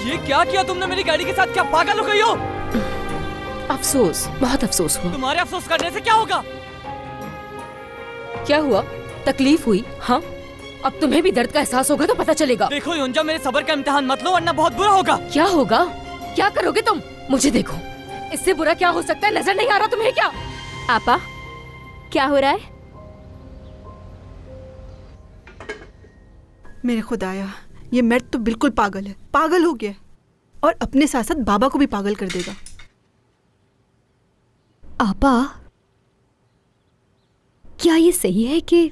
ये क्या किया तुमने मेरी गाड़ी के साथ? क्या पागल हो गई हो? अफसोस, बहुत अफसोस हुआ। तुम्हारे अफसोस करने से क्या होगा? क्या हुआ? तकलीफ हुई? हाँ, अब तुम्हें भी दर्द का एहसास होगा तो पता चलेगा। देखो युंजा, मेरे सब्र का इम्तिहान मत लो वरना बहुत बुरा होगा। क्या होगा? क्या करोगे तुम? मुझे देखो, इससे बुरा क्या हो सकता है? नजर नहीं आ रहा तुम्हें क्या? आपा, क्या हो रहा है? मेरे खुदाया, ये मर्द तो बिल्कुल पागल है, पागल हो गया है और अपने साथ साथ बाबा को भी पागल कर देगा। आपा, क्या ये सही है कि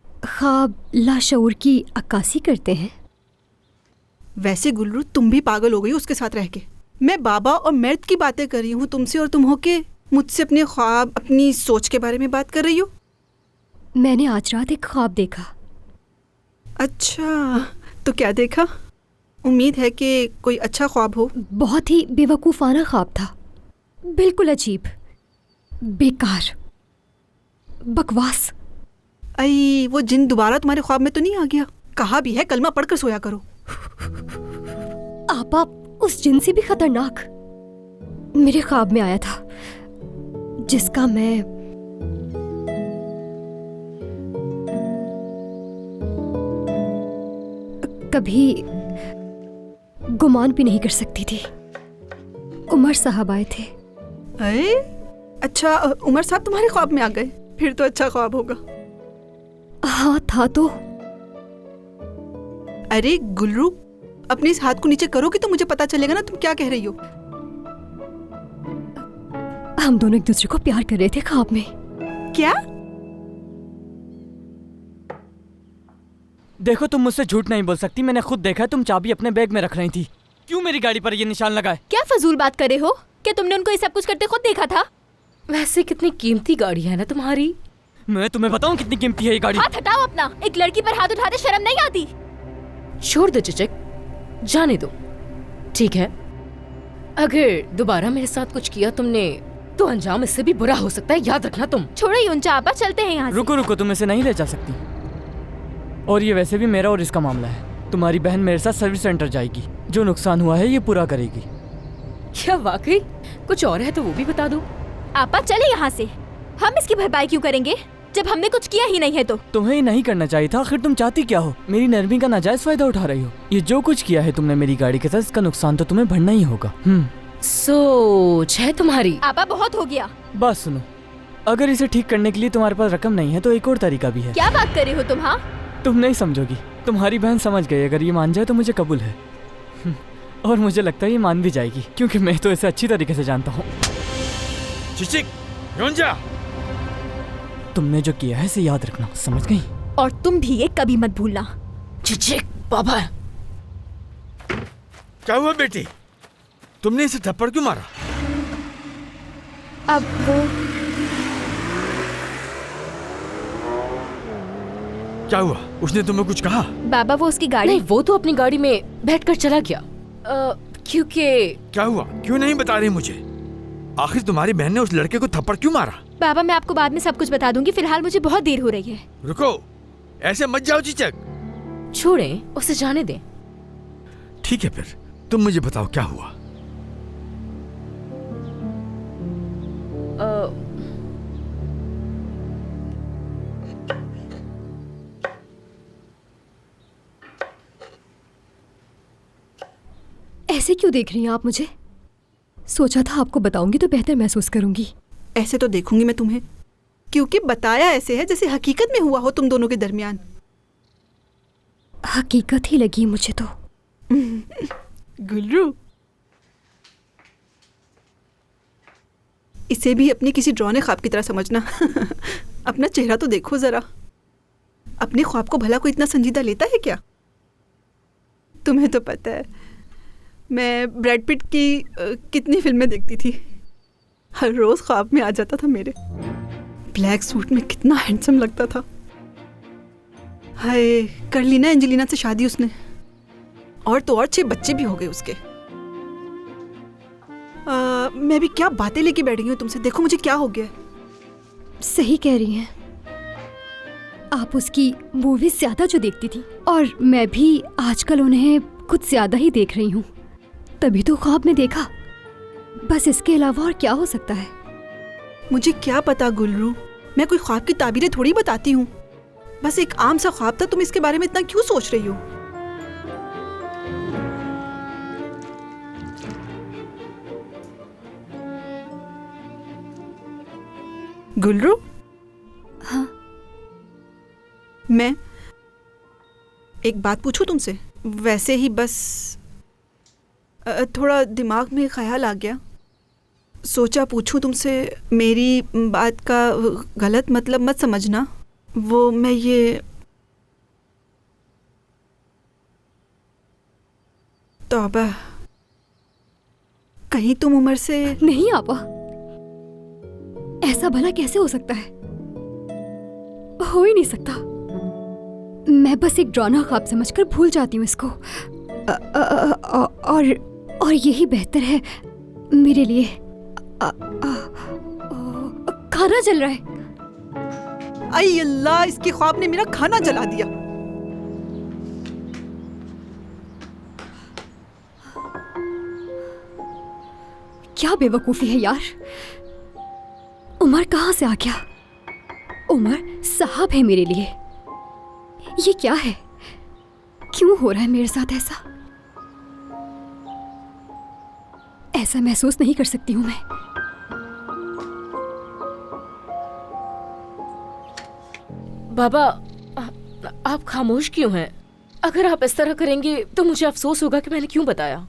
ख्वाब लाशऊर की अक्कासी करते हैं? वैसे गुल्लू, तुम भी पागल हो गई उसके साथ रह के। मैं बाबा और मर्द की बातें कर रही हूँ तुमसे और तुम हो के मुझसे अपने ख्वाब, अपनी सोच के बारे में बात कर रही हो। मैंने आज रात एक ख्वाब देखा। अच्छा, तो क्या देखा? उम्मीद है कि कोई अच्छा ख्वाब हो। बहुत ही बेवकूफ़ाना ख्वाब था, बिल्कुल अजीब, बेकार, बकवास। आई, वो जिन दोबारा तुम्हारे ख्वाब में तो नहीं आ गया? कहा भी है कलमा पढ़कर सोया करो। आपा, उस जिन से भी खतरनाक मेरे ख्वाब में आया था, जिसका मैं कभी गुमान भी नहीं कर सकती थी। उमर साहब आए थे। अरे अच्छा, उमर साहब तुम्हारे ख्वाब में आ गए? फिर तो अच्छा ख्वाब होगा। हाँ था तो। अरे गुल्लू, अपने इस हाथ को नीचे करोगी तो मुझे पता चलेगा ना तुम क्या कह रही हो। हम दोनों एक दूसरे को प्यार कर रहे थे ख्वाब में। क्या? देखो, तुम मुझसे झूठ नहीं बोल सकती, मैंने खुद देखा है तुम चाबी अपने बैग में रख रही थी। क्यों मेरी गाड़ी पर ये निशान लगा है? क्या फजूल बात कर रहे हो? क्या तुमने उनको ये सब कुछ करते खुद देखा था? वैसे कितनी कीमती गाड़ी है ना तुम्हारी। मैं तुम्हें बताऊं कितनी कीमती है ये गाड़ी? हाथ हटाओ अपना। एक लड़की पर हाथ उठाते शर्म नहीं आती? छोड़ दो चिचक, जाने दो, ठीक है? अगर दोबारा मेरे साथ कुछ किया तुमने तो अंजाम इससे भी बुरा हो सकता है, याद रखना तुम। छोड़ो युंजा आपा, चलते हैं यहाँ से। रुको रुको, तुम इसे नहीं ले जा सकती। और ये वैसे भी मेरा और इसका मामला है। तुम्हारी बहन मेरे साथ सर्विस सेंटर जाएगी, जो नुकसान हुआ है ये पूरा करेगी। क्या वाकई कुछ और है तो वो भी बता दो। आपा चले यहाँ से। हम इसकी भरपाई क्यों करेंगे जब हमने कुछ किया ही नहीं है? तो तुम्हें ही नहीं करना चाहिए था। आखिर तुम चाहती क्या हो? मेरी नरमी का नाजायज फायदा उठा रही हो। ये जो कुछ किया है तुमने मेरी गाड़ी के साथ, इसका नुकसान तो तुम्हें भरना ही होगा। सोच है तुम्हारी। आपा बहुत हो गया। बात सुनो, अगर इसे ठीक करने के लिए तुम्हारे पास रकम नहीं है तो एक और तरीका भी है। क्या बात कर रहे हो तुम? हाँ, तुम नहीं समझोगी। तुम्हारी बहन समझ गई, अगर ये मान जाए तो मुझे कबूल है। और मुझे लगता है ये मान भी जाएगी, क्योंकि मैं तो इसे अच्छी तरीके से जानता हूँ। चिचिक, युंजा, तुमने जो किया है इसे याद रखना, समझ गई? और तुम भी ये कभी मत भूलना। चिचिक बाबा। क्या हुआ बेटी? तुमने इसे थप्पड़ क्यों मारा? अब वो क्या हुआ? उसने तुम्हें कुछ कहा? बाबा, वो उसकी गाड़ी। नहीं, वो तो अपनी गाड़ी में बैठकर चला गया। क्योंकि क्या हुआ? क्यों नहीं बता रही मुझे? आखिर तुम्हारी बहन ने उस लड़के को थप्पड़ क्यों मारा? बाबा, मैं आपको बाद में सब कुछ बता दूंगी, फिलहाल मुझे बहुत देर हो रही है। रुको, ऐसे मत जाओ चिचक। छोड़ें, उसे जाने दें। ठीक है, फिर तुम मुझे बताओ क्या हुआ। ऐसे क्यों देख रही हैं आप मुझे? सोचा था आपको बताऊंगी तो बेहतर महसूस करूंगी। ऐसे तो देखूंगी मैं तुम्हें, क्योंकि बताया ऐसे है जैसे हकीकत में हुआ हो तुम दोनों के दरमियान। हकीकत ही लगी मुझे तो। गुल्लू, इसे भी अपनी किसी ड्रॉने ख्वाब की तरह समझना। अपना चेहरा तो देखो जरा। अपने ख्वाब को भला कोई इतना संजीदा लेता है क्या? तुम्हें तो पता है मैं ब्रैड पिट की कितनी फिल्में देखती थी। हर रोज ख्वाब में आ जाता था मेरे। ब्लैक सूट में कितना हैंडसम लगता था। हाय, कर ली ना एंजेलिना से शादी उसने, और तो और 6 बच्चे भी हो गए उसके। मैं भी क्या बातें लेके बैठ गई हूँ तुमसे। देखो मुझे क्या हो गया। सही कह रही हैं आप, उसकी मूवीज ज्यादा जो देखती थी, और मैं भी आजकल उन्हें कुछ ज्यादा ही देख रही हूँ, तभी तो ख्वाब में देखा। बस इसके अलावा और क्या हो सकता है? मुझे क्या पता गुलरू, मैं कोई ख्वाब की ताबीरें थोड़ी बताती हूँ। बस एक आम सा ख्वाब था, तुम इसके बारे में इतना क्यों सोच रही हो? गुलरू? हाँ। मैं एक बात पूछूं तुमसे? वैसे ही बस थोड़ा दिमाग में ख्याल आ गया, सोचा पूछूं तुमसे। मेरी बात का गलत मतलब मत समझना। वो मैं ये तौबा, कहीं तुम उमर से नहीं आपा, ऐसा भला कैसे हो सकता है? हो ही नहीं सकता। मैं बस एक डरावना ख्वाब समझकर भूल जाती हूँ इसको। और यही बेहतर है मेरे लिए। खाना जल रहा है। आई अल्लाह, इसके ख्वाब ने मेरा खाना जला दिया। क्या बेवकूफी है यार। उमर कहाँ से आ गया? उमर साहब है मेरे लिए। ये क्या है? क्यों हो रहा है मेरे साथ ऐसा? ऐसा महसूस नहीं कर सकती हूं मैं। बाबा, आप खामोश क्यों हैं? अगर आप इस तरह करेंगे तो मुझे अफसोस होगा कि मैंने क्यों बताया।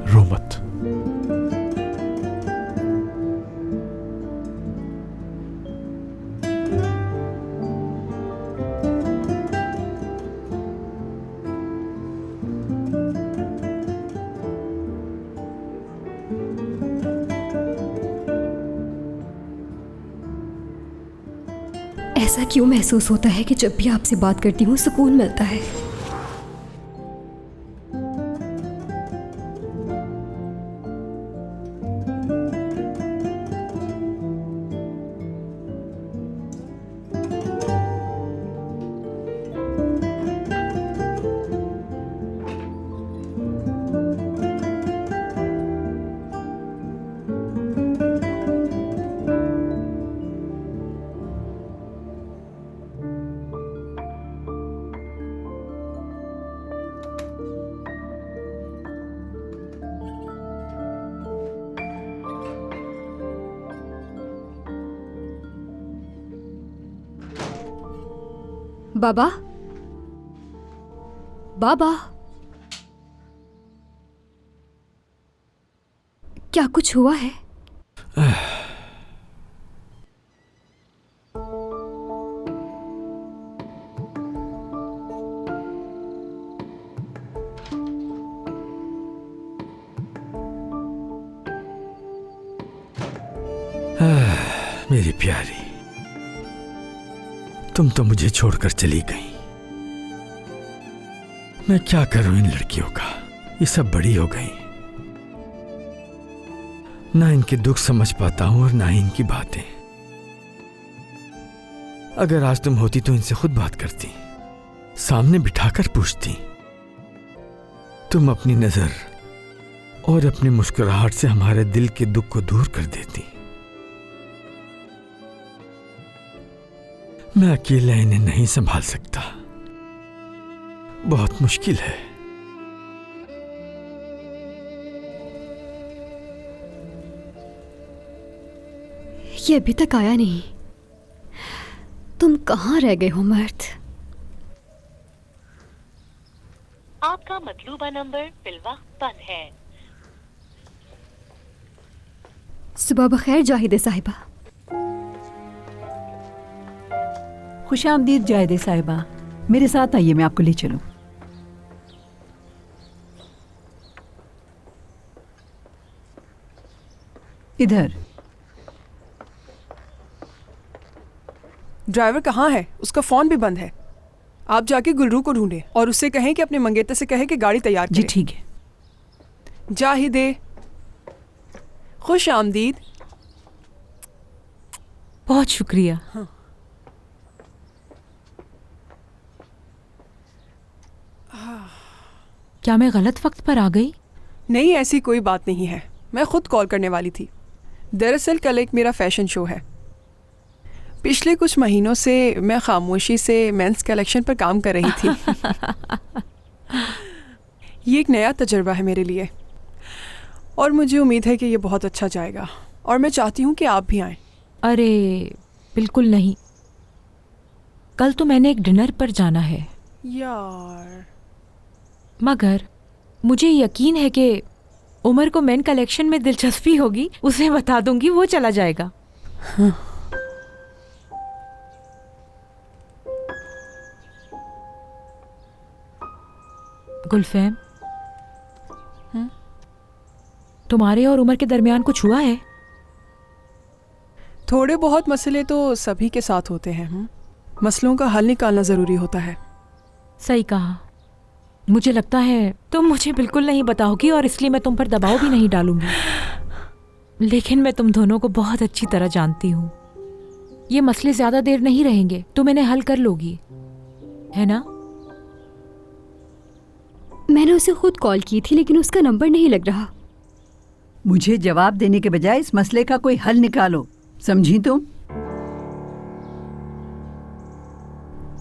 रो मत। ऐसा क्यों महसूस होता है कि जब भी आपसे बात करती हूँ सुकून मिलता है? बाबा, बाबा, क्या कुछ हुआ है? मेरी प्यारी, तुम तो मुझे छोड़कर चली गई। मैं क्या करूं इन लड़कियों का? ये सब बड़ी हो गई, ना इनके दुख समझ पाता हूं और ना ही इनकी बातें। अगर आज तुम होती तो इनसे खुद बात करती, सामने बिठाकर पूछती। तुम अपनी नजर और अपनी मुस्कुराहट से हमारे दिल के दुख को दूर कर देती। मैं अकेला इन्हें नहीं संभाल सकता, बहुत मुश्किल है। ये अभी तक आया नहीं। तुम कहाँ रह गए हो मर्द? आपका मतलूबा नंबर फिलवक्त बंद है। सुबह बखैर जाहिदे साहिबा। खुशामदीद जाहिदे साहिबा। मेरे साथ आइए, मैं आपको ले चलूं। इधर। ड्राइवर कहाँ है? उसका फोन भी बंद है। आप जाके गुलरू को ढूंढे और उससे कहें कि अपने मंगेतर से कहे कि गाड़ी तैयार करे। जी ठीक है। जाहिदे, खुश आमदीद। बहुत शुक्रिया। हाँ। क्या मैं गलत वक्त पर आ गई? नहीं, ऐसी कोई बात नहीं है, मैं खुद कॉल करने वाली थी। दरअसल कल एक मेरा फैशन शो है। पिछले कुछ महीनों से मैं खामोशी से मेंस कलेक्शन पर काम कर रही थी। ये एक नया तजुर्बा है मेरे लिए और मुझे उम्मीद है कि ये बहुत अच्छा जाएगा और मैं चाहती हूँ कि आप भी आएं। अरे बिल्कुल नहीं, कल तो मैंने एक डिनर पर जाना है यार। मगर मुझे यकीन है कि उमर को मेन कलेक्शन में दिलचस्पी होगी, उसे बता दूंगी, वो चला जाएगा। हाँ। गुलफैम, तुम्हारे और उमर के दरमियान कुछ हुआ है? थोड़े बहुत मसले तो सभी के साथ होते हैं। मसलों का हल निकालना ज़रूरी होता है। सही कहा। मुझे लगता है तुम मुझे बिल्कुल नहीं बताओगी और इसलिए मैं तुम पर दबाव भी नहीं डालूंगी। लेकिन मैं तुम दोनों को बहुत अच्छी तरह जानती हूँ। ये मसले ज़्यादा देर नहीं रहेंगे, तुम इन्हें हल कर लोगी, है ना? मैंने उसे खुद कॉल की थी लेकिन उसका नंबर नहीं लग रहा। मुझे जवाब देने के बजाय इस मसले का कोई हल निकालो, समझी तुम?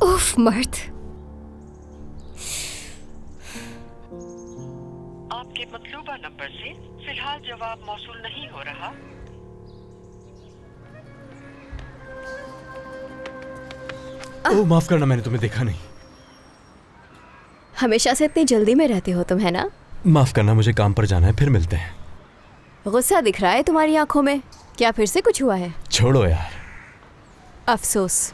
उफ मर्द। आपके मतलूबा नंबर से फिलहाल जवाब मौसूल नहीं हो रहा। ओह माफ करना, मैंने तुम्हें देखा नहीं। हमेशा से इतनी जल्दी में रहते हो तुम, है ना? माफ करना, मुझे काम पर जाना है, फिर मिलते हैं। गुस्सा दिख रहा है तुम्हारी आंखों में, क्या फिर से कुछ हुआ है? छोड़ो यार। अफसोस।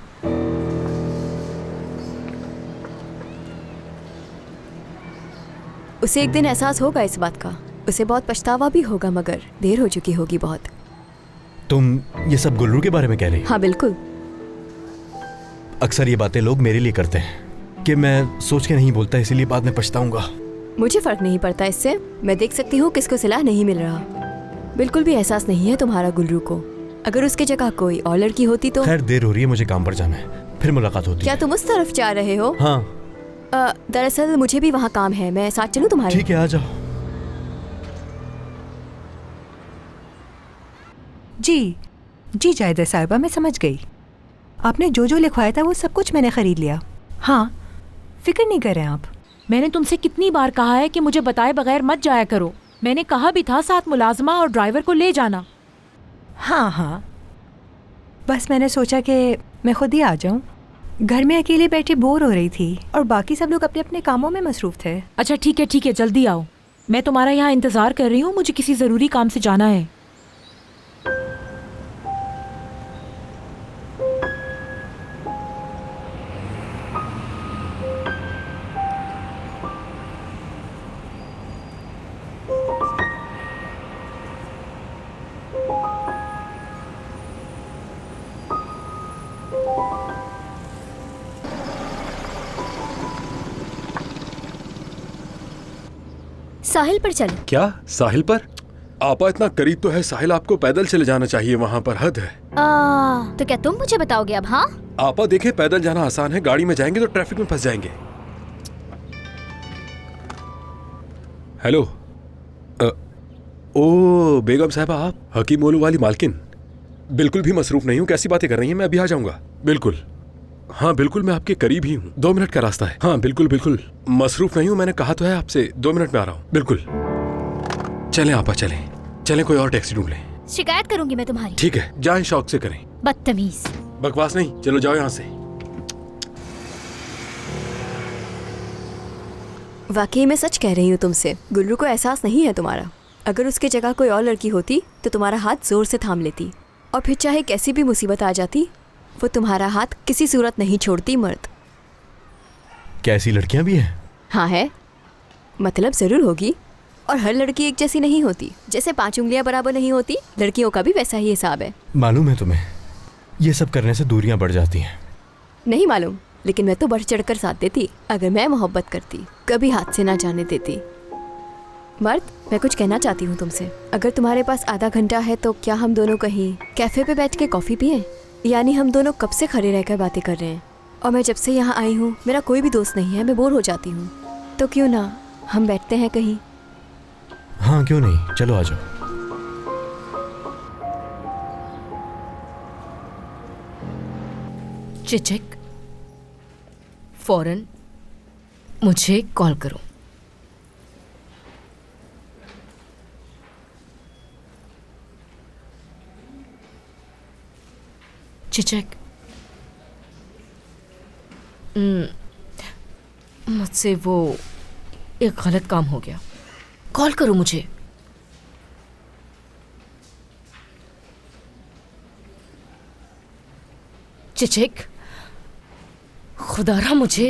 उसे एक दिन एहसास होगा इस बात का, उसे बहुत पछतावा भी होगा, मगर देर हो चुकी होगी बहुत। तुम ये सब गुल्लू के बारे में कह रही? हाँ बिल्कुल। अक्सर ये बातें लोग मेरे लिए करते हैं कि मैं सोच के नहीं बोलता, इसीलिए बाद में पछताऊंगा। मुझे फर्क नहीं पड़ता इससे, मैं देख सकती हूँ किसको सलाह नहीं मिल रहा। बिल्कुल भी एहसास नहीं है तुम्हारा गुल्लू को। अगर उसके जगह कोई और लड़की होती तो। खैर देर हो रही है, मुझे काम पर जाना है, फिर मुलाकात होती है। क्या तुम उस तरफ जा रहे हो? हाँ। दरअसल मुझे भी वहाँ काम है, मैं साथ चलूँ तुम्हारे? ठीक है, आ जाओ। जी जी जायदा साहिबा, मैं समझ गई। आपने जो जो लिखवाया था वो सब कुछ मैंने ख़रीद लिया। हाँ, फिक्र नहीं करें आप। मैंने तुमसे कितनी बार कहा है कि मुझे बताए बगैर मत जाया करो। मैंने कहा भी था साथ मुलाजमा और ड्राइवर को ले जाना। हाँ हाँ, बस मैंने सोचा कि मैं खुद ही आ जाऊँ। घर में अकेले बैठी बोर हो रही थी और बाकी सब लोग अपने अपने कामों में मसरूफ़ थे। अच्छा ठीक है, जल्दी आओ। मैं तुम्हारा यहाँ इंतज़ार कर रही हूँ, मुझे किसी ज़रूरी काम से जाना है। साहिल पर चल। क्या साहिल पर? आपा इतना करीब तो है साहिल, आपको पैदल चले जाना चाहिए, वहाँ पर हद है। तो क्या तुम मुझे बताओगे अब? हाँ आपा देखे, पैदल जाना आसान है, गाड़ी में जाएंगे तो ट्रैफिक में फंस जाएंगे। हेलो। ओ बेगम साहबा, आप हकीम ओलू वाली मालकिन? बिल्कुल भी मसरूफ नहीं हूँ, कैसी बातें कर रही हैं, मैं अभी आ जाऊंगा। बिल्कुल, हाँ बिल्कुल, मैं आपके करीब ही हूँ, 2 मिनट का रास्ता है। हाँ बिल्कुल बिल्कुल, मसरूफ नहीं हूँ, मैंने कहा तो है आपसे, 2 मिनट में आ रहा हूँ। बिल्कुल, चलें आपा, चलें कोई और टैक्सी ढूंढ लें। शिकायत करूंगी मैं तुम्हारी। ठीक है, जाएं शौक से करें। बदतमीज। बकवास नहीं, चलो जाओ यहाँ से। वाकई मैं सच कह रही हूँ तुमसे, गुल्लू को एहसास नहीं है तुम्हारा। अगर उसके जगह कोई और लड़की होती तो तुम्हारा हाथ जोर से थाम लेती, और फिर चाहे कैसी भी मुसीबत आ जाती वो तुम्हारा हाथ किसी सूरत नहीं छोड़ती। मर्द क्या ऐसी लड़कियां भी हैं? हाँ है, मतलब जरूर होगी। और हर लड़की एक जैसी नहीं होती। जैसे 5 उंगलियां बराबर नहीं होती, लड़कियों का भी वैसा ही हिसाब है। मालूम है तुम्हें, ये सब करने से दूरियां बढ़ जाती हैं। नहीं मालूम, लेकिन मैं तो बढ़ चढ़कर साथ देती। अगर मैं मोहब्बत करती, कभी हाथ से ना जाने देती। मर्द, मैं कुछ कहना चाहती हूँ तुमसे। अगर तुम्हारे पास आधा घंटा है तो क्या हम दोनों कहीं कैफे पे बैठ के कॉफ़ी पिएं? यानी हम दोनों कब से खड़े रहकर बातें कर रहे हैं, और मैं जब से यहाँ आई हूँ मेरा कोई भी दोस्त नहीं है, मैं बोर हो जाती हूँ। तो क्यों ना हम बैठते हैं कहीं? हाँ क्यों नहीं, चलो आ जाओ। चिचिक, फौरन मुझे कॉल करो। चिचिक, मुझसे वो एक गलत काम हो गया। कॉल करो मुझे। चिचिक, खुदारा मुझे।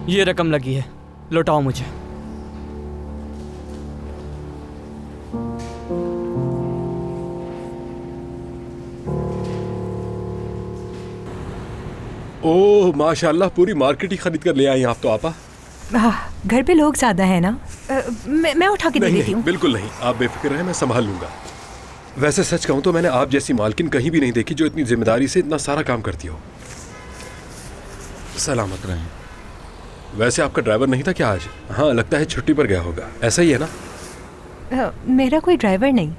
ये रकम लगी है, लौटाओ मुझे। ओह माशाल्लाह, पूरी मार्केट ही खरीद कर ले आई आप तो आपा। घर पे लोग ज्यादा है ना, मैं उठा के दे देती हूँ। बिल्कुल नहीं, आप बेफिक्र रहें, मैं संभाल लूंगा। वैसे सच कहूँ तो मैंने आप जैसी मालकिन कहीं भी नहीं देखी जो इतनी जिम्मेदारी से इतना सारा काम करती हो। सलामत रहें। वैसे आपका ड्राइवर नहीं था क्या आज? हाँ लगता है छुट्टी पर गया होगा, ऐसा ही है ना? मेरा कोई ड्राइवर नहीं।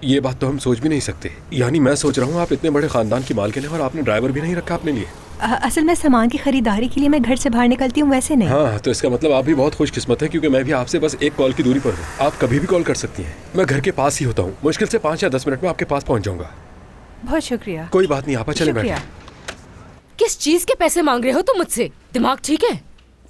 ये बात तो हम सोच भी नहीं सकते। यानी मैं सोच रहा हूँ आप इतने बड़े खानदान की मालकिन हैं और आपने ड्राइवर भी नहीं रखा अपने लिए। असल में सामान की खरीदारी के लिए मैं घर से बाहर निकलती हूँ, वैसे नहीं। हाँ तो इसका मतलब आप भी बहुत खुशकिस्मत हैं, क्योंकि मैं भी आपसे बस एक कॉल की दूरी पर हूँ। आप कभी भी कॉल कर सकती हैं, मैं घर के पास ही होता हूँ। मुश्किल से 5 या 10 मिनट में आपके पास पहुँच जाऊंगा। बहुत शुक्रिया। कोई बात नहीं, आप चले बैठे। किस चीज के पैसे मांग रहे हो तुम मुझसे? दिमाग ठीक है?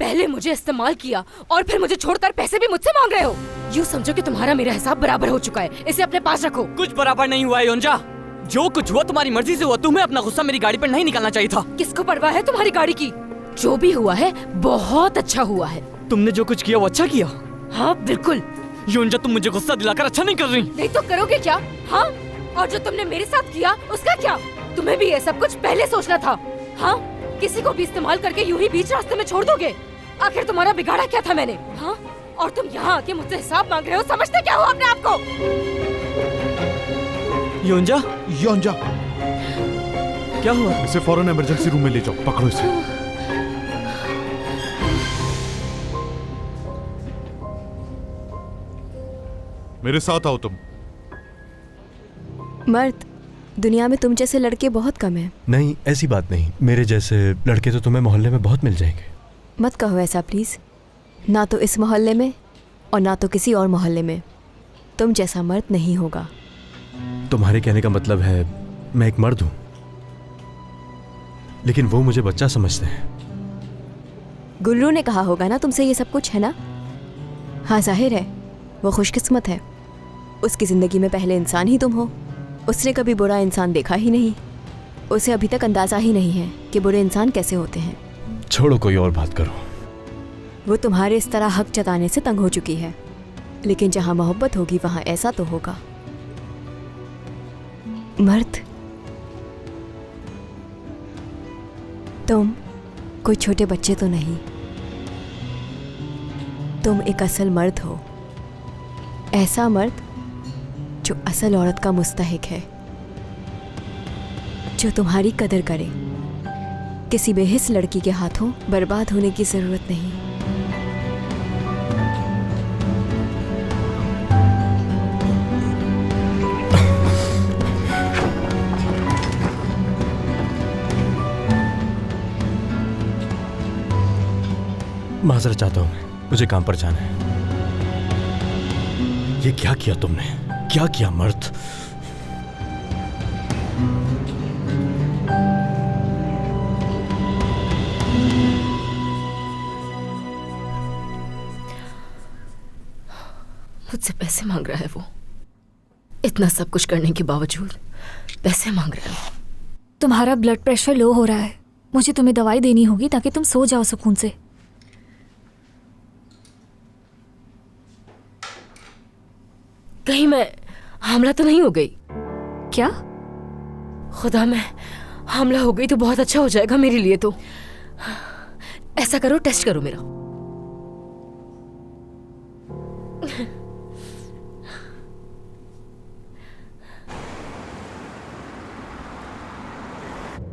पहले मुझे इस्तेमाल किया और फिर मुझे छोड़कर पैसे भी मुझसे मांग रहे हो। यूँ समझो कि तुम्हारा मेरा हिसाब बराबर हो चुका है, इसे अपने पास रखो। कुछ बराबर नहीं हुआ है योंजा। जो कुछ हुआ तुम्हारी मर्जी से हुआ, तुम्हें अपना गुस्सा मेरी गाड़ी पर नहीं निकालना चाहिए था। किसको परवाह है तुम्हारी गाड़ी की? जो भी हुआ है बहुत अच्छा हुआ है। तुमने जो कुछ किया वो अच्छा किया। हाँ बिल्कुल। योंजा तुम मुझे गुस्सा दिलाकर अच्छा नहीं कर रही। नहीं तो करोगे क्या? हाँ, और जो तुमने मेरे साथ किया उसका क्या? तुम्हें भी ये सब कुछ पहले सोचना था। हाँ, किसी को भी इस्तेमाल करके यूं ही बीच रास्ते में छोड़ दोगे? आखिर तुम्हारा बिगाड़ा क्या था मैंने? हाँ, और तुम यहाँ आके मुझसे हिसाब मांग रहे हो। समझते क्या हो अपने आप को? योंजा, योंजा, क्या हुआ? इसे फौरन इमरजेंसी रूम में ले जाओ, पकड़ो इसे। मेरे साथ आओ तुम। मर्द, दुनिया में तुम जैसे लड़के बहुत कम हैं। नहीं ऐसी बात नहीं, मेरे जैसे लड़के तो तुम्हें मोहल्ले में बहुत मिल जाएंगे। मत कहो ऐसा प्लीज। ना तो इस मोहल्ले में और ना तो किसी और मोहल्ले में तुम जैसा मर्द नहीं होगा। तुम्हारे कहने का मतलब है मैं एक मर्द हूं, लेकिन वो मुझे बच्चा समझते हैं। गुल्लू ने कहा होगा ना तुमसे ये सब कुछ, है ना? हाँ जाहिर है वो खुशकिस्मत है, उसकी ज़िंदगी में पहले इंसान ही तुम हो। उसने कभी बुरा इंसान देखा ही नहीं, उसे अभी तक अंदाज़ा ही नहीं है कि बुरे इंसान कैसे होते हैं। छोड़ो, कोई और बात करो। वो तुम्हारे इस तरह हक जताने से तंग हो चुकी है, लेकिन जहाँ मोहब्बत होगी वहाँ ऐसा तो होगा। मर्द, तुम कोई छोटे बच्चे तो नहीं, तुम एक असल मर्द हो। ऐसा मर्द जो असल औरत का मुस्तहिक है, जो तुम्हारी कदर करे। किसी बेहिस लड़की के हाथों बर्बाद होने की जरूरत नहीं। माजरत चाहता हूं, मुझे काम पर जाना है। ये क्या किया तुमने? क्या किया मर्द? मुझसे पैसे मांग रहा है वो। इतना सब कुछ करने के बावजूद पैसे मांग रहे हो। तुम्हारा ब्लड प्रेशर लो हो रहा है, मुझे तुम्हें दवाई देनी होगी ताकि तुम सो जाओ सुकून से। कहीं मैं हामला तो नहीं हो गई? क्या? खुदा, मैं हामला हो गई तो बहुत अच्छा हो जाएगा मेरे लिए। तो ऐसा करो, टेस्ट करो मेरा।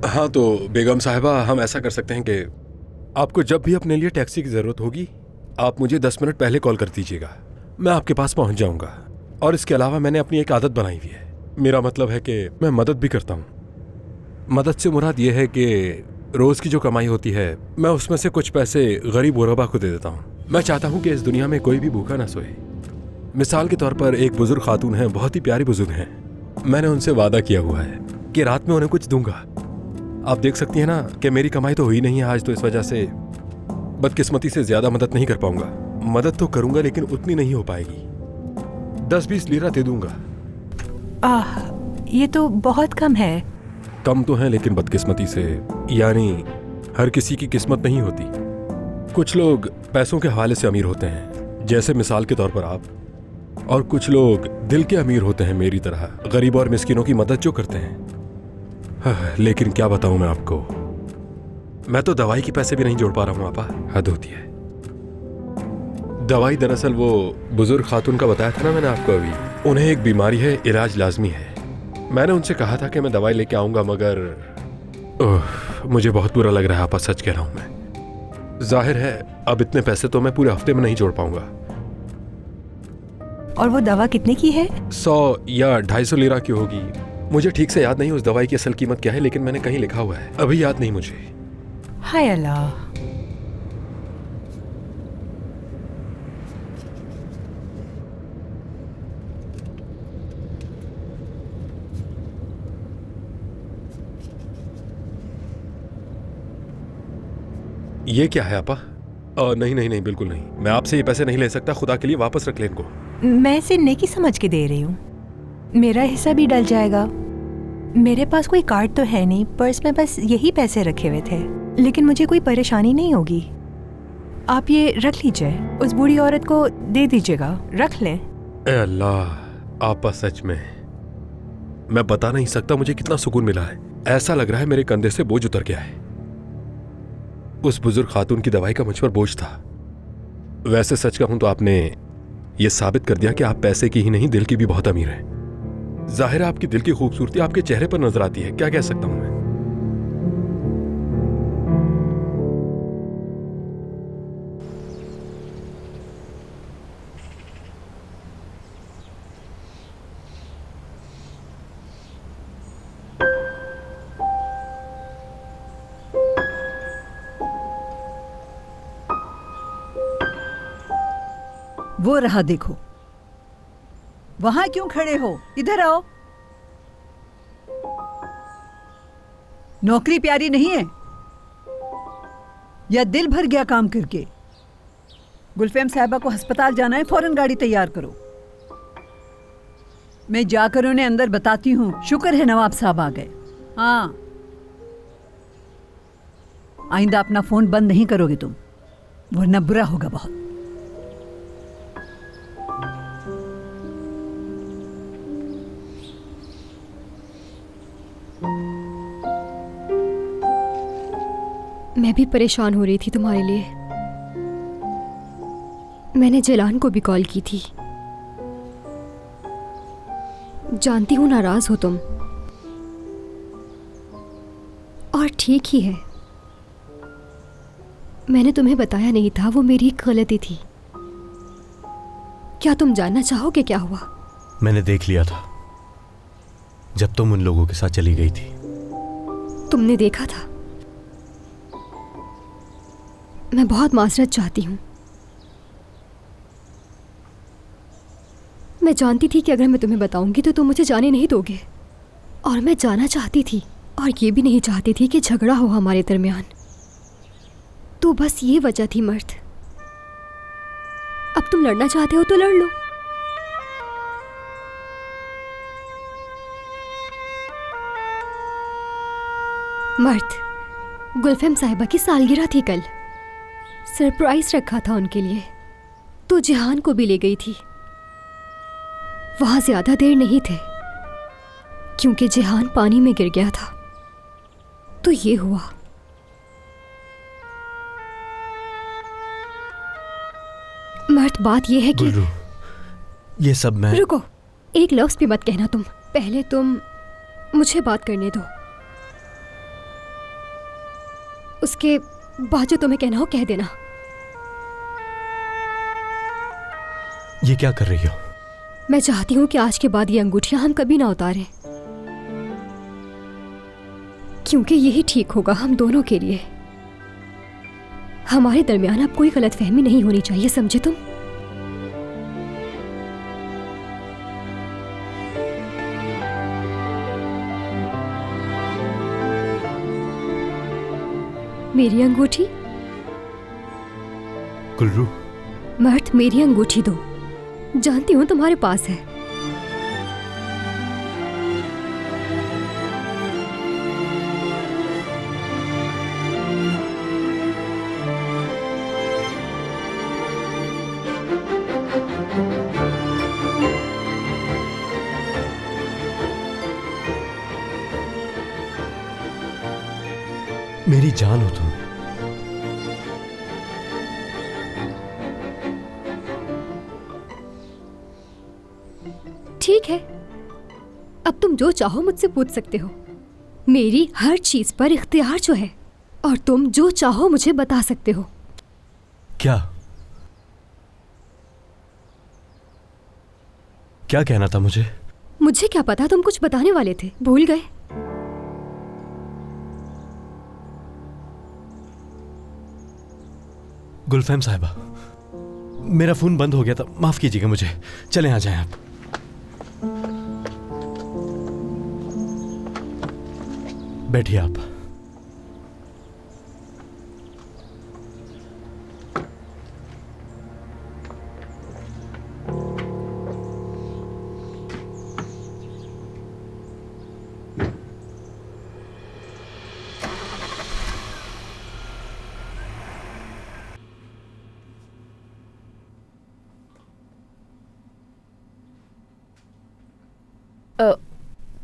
हाँ तो बेगम साहिबा, हम ऐसा कर सकते हैं कि आपको जब भी अपने लिए टैक्सी की ज़रूरत होगी आप मुझे 10 मिनट पहले कॉल कर दीजिएगा, मैं आपके पास पहुंच जाऊंगा। और इसके अलावा मैंने अपनी एक आदत बनाई हुई है, मेरा मतलब है कि मैं मदद भी करता हूँ। मदद से मुराद ये है कि रोज़ की जो कमाई होती है मैं उसमें से कुछ पैसे गरीब गुरबा को दे देता हूँ। मैं चाहता हूँ कि इस दुनिया में कोई भी भूखा ना सोए। मिसाल के तौर पर एक बुजुर्ग खातून हैं, बहुत ही प्यारी बुजुर्ग हैं, मैंने उनसे वादा किया हुआ है कि रात में उन्हें कुछ दूंगा। आप देख सकती हैं ना कि मेरी कमाई तो हुई नहीं है आज, तो इस वजह से बदकिस्मती से ज्यादा मदद नहीं कर पाऊंगा। मदद तो करूंगा लेकिन उतनी नहीं हो पाएगी, 10-20 लीरा दे दूंगा। ये तो बहुत कम है। कम तो है लेकिन बदकिस्मती से, यानी हर किसी की किस्मत नहीं होती। कुछ लोग पैसों के हवाले से अमीर होते हैं, जैसे मिसाल के तौर पर आप, और कुछ लोग दिल के अमीर होते हैं मेरी तरह, गरीब और मिस्किनों की मदद जो करते हैं। लेकिन क्या बताऊं मैं आपको, मैं तो दवाई के पैसे भी नहीं जोड़ पा रहा हूं आपा, हद होती है। दवाई दरअसल वो बुजुर्ग खातून का बताया था ना मैंने आपको अभी, उन्हें एक बीमारी है, इलाज लाजमी है। मैंने उनसे कहा था कि मैं दवाई लेके आऊंगा, मगर मुझे बहुत बुरा लग रहा है आपा, सच कह रहा हूं मैं। जाहिर है अब इतने पैसे तो मैं पूरे हफ्ते में नहीं जोड़ पाऊंगा। और वो दवा कितने की है? 100 या 250 लीरा की होगी, मुझे ठीक से याद नहीं उस दवाई की असल कीमत क्या है, लेकिन मैंने कहीं लिखा हुआ है, अभी याद नहीं मुझे। हाय अल्लाह। ये क्या है आपा? नहीं नहीं नहीं, बिल्कुल नहीं, मैं आपसे ये पैसे नहीं ले सकता, खुदा के लिए वापस रख ले इनको। मैं इसे नेकी समझ के दे रही हूँ, मेरा हिस्सा भी डल जाएगा। मेरे पास कोई कार्ड तो है नहीं, पर्स में बस यही पैसे रखे हुए थे, लेकिन मुझे कोई परेशानी नहीं होगी। आप ये रख लीजिए, उस बूढ़ी औरत को दे दीजिएगा, रख लें। ए अल्लाह, आपा सच में मैं बता नहीं सकता मुझे कितना सुकून मिला है। ऐसा लग रहा है मेरे कंधे से बोझ उतर गया है। उस बुजुर्ग खातून की दवाई का मुझ पर बोझ था। वैसे सच कहूं तो आपने ये साबित कर दिया कि आप पैसे की ही नहीं दिल की भी बहुत अमीर हैं। जाहिर है आपकी दिल की खूबसूरती आपके चेहरे पर नजर आती है, क्या कह सकता हूं मैं। वो रहा, देखो। वहां क्यों खड़े हो, इधर आओ। नौकरी प्यारी नहीं है या दिल भर गया काम करके? गुलफेम साहिबा को अस्पताल जाना है, फौरन गाड़ी तैयार करो। मैं जाकर उन्हें अंदर बताती हूँ। शुक्र है नवाब साहब आ गए। हाँ, आइंदा अपना फोन बंद नहीं करोगे तुम, वरना बुरा होगा बहुत। मैं भी परेशान हो रही थी तुम्हारे लिए। मैंने जलान को भी कॉल की थी। जानती हूं नाराज हो तुम, और ठीक ही है। मैंने तुम्हें बताया नहीं था, वो मेरी एक गलती थी। क्या तुम जानना चाहोगे क्या हुआ? मैंने देख लिया था जब तुम उन लोगों के साथ चली गई थी। तुमने देखा था? मैं बहुत माजरत चाहती हूँ। मैं जानती थी कि अगर मैं तुम्हें बताऊंगी तो तुम मुझे जाने नहीं दोगे, और मैं जाना चाहती थी, और ये भी नहीं चाहती थी कि झगड़ा हो हमारे दरमियान। तो बस ये वजह थी मर्द। अब तुम लड़ना चाहते हो तो लड़ लो। मर्द, गुलफेम साहिबा की सालगिरह थी कल। सरप्राइज रखा था उनके लिए, तो जिहान को भी ले गई थी। वहां ज्यादा देर नहीं थे क्योंकि जिहान पानी में गिर गया था, तो ये हुआ। मर्द, बात ये है कि गुल्रू, ये सब मैं... रुको, एक लफ्ज भी मत कहना तुम। पहले तुम मुझे बात करने दो, उसके बाद जो तुम्हें कहना हो कह देना। ये क्या कर रही हो? मैं चाहती हूं कि आज के बाद ये अंगूठियां हम कभी ना उतारें, क्योंकि यही ठीक होगा हम दोनों के लिए। हमारे दरमियान अब कोई गलतफहमी नहीं होनी चाहिए, समझे तुम? मेरी अंगूठी? गुल्रू, मर्द, मेरी अंगूठी दो। जानती हूं तुम्हारे पास है। मेरी जान हो तुम। ठीक है, अब तुम जो चाहो मुझसे पूछ सकते हो। मेरी हर चीज पर इख्तियार जो है, और तुम जो चाहो मुझे बता सकते हो। क्या क्या कहना था मुझे? मुझे क्या पता, तुम कुछ बताने वाले थे, भूल गए। गुलफेम साहिबा, मेरा फोन बंद हो गया था, माफ कीजिएगा मुझे। चले आ जाएं आप। बैठिए आप।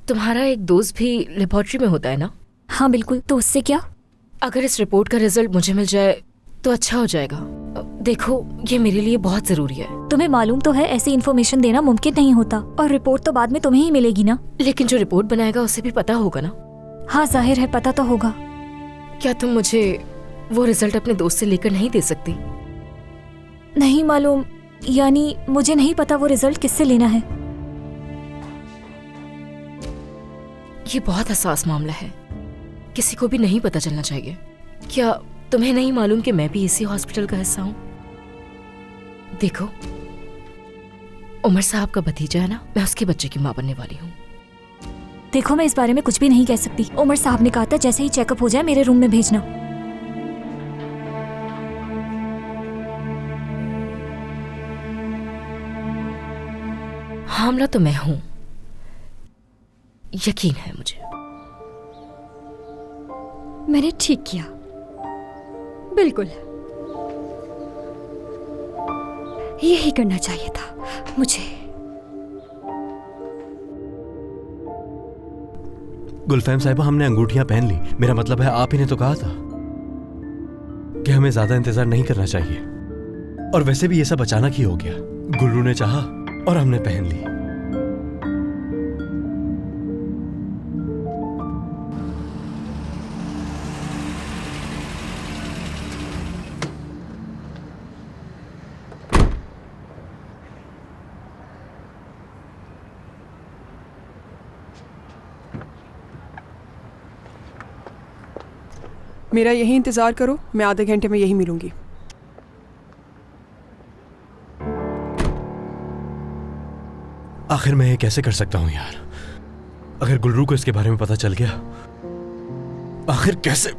तुम्हारा एक दोस्त भी लेबोरेटरी में होता है ना? हाँ बिल्कुल, तो उससे क्या? अगर इस रिपोर्ट का रिजल्ट मुझे मिल जाए तो अच्छा हो जाएगा। देखो, ये मेरे लिए बहुत जरूरी है। तुम्हें मालूम तो है ऐसी इन्फॉर्मेशन देना मुमकिन नहीं होता, और रिपोर्ट तो बाद में तुम्हें ही मिलेगी ना। लेकिन जो रिपोर्ट बनाएगा उसे भी पता होगा ना? हाँ जाहिर है, पता तो होगा। क्या तुम मुझे वो रिजल्ट अपने दोस्त से लेकर नहीं दे सकती? नहीं मालूम, यानी मुझे नहीं पता वो रिजल्ट किससे लेना है। ये बहुत हसास मामला है, किसी को भी नहीं पता चलना चाहिए। क्या तुम्हें नहीं मालूम कि मैं भी इसी हॉस्पिटल का हिस्सा हूँ? देखो, उमर साहब का भतीजा है ना, मैं उसके बच्चे की माँ बनने वाली हूँ। देखो, मैं इस बारे में कुछ भी नहीं कह सकती। उमर साहब ने कहा था जैसे ही चेकअप हो जाए मेरे रूम में भेजना। हामला तो मैं हूँ, यकीन है मुझे। मैंने ठीक किया, बिल्कुल यही करना चाहिए था मुझे। गुलफेम साहिबा, हमने अंगूठियां पहन ली। मेरा मतलब है आप ही ने तो कहा था कि हमें ज्यादा इंतजार नहीं करना चाहिए, और वैसे भी ये सब अचानक ही हो गया। गुल्रू ने चाहा और हमने पहन ली। मेरा यही इंतजार करो, मैं आधे घंटे में यही मिलूंगी। आखिर मैं ये कैसे कर सकता हूं यार? अगर गुल्रू को इसके बारे में पता चल गया, आखिर कैसे?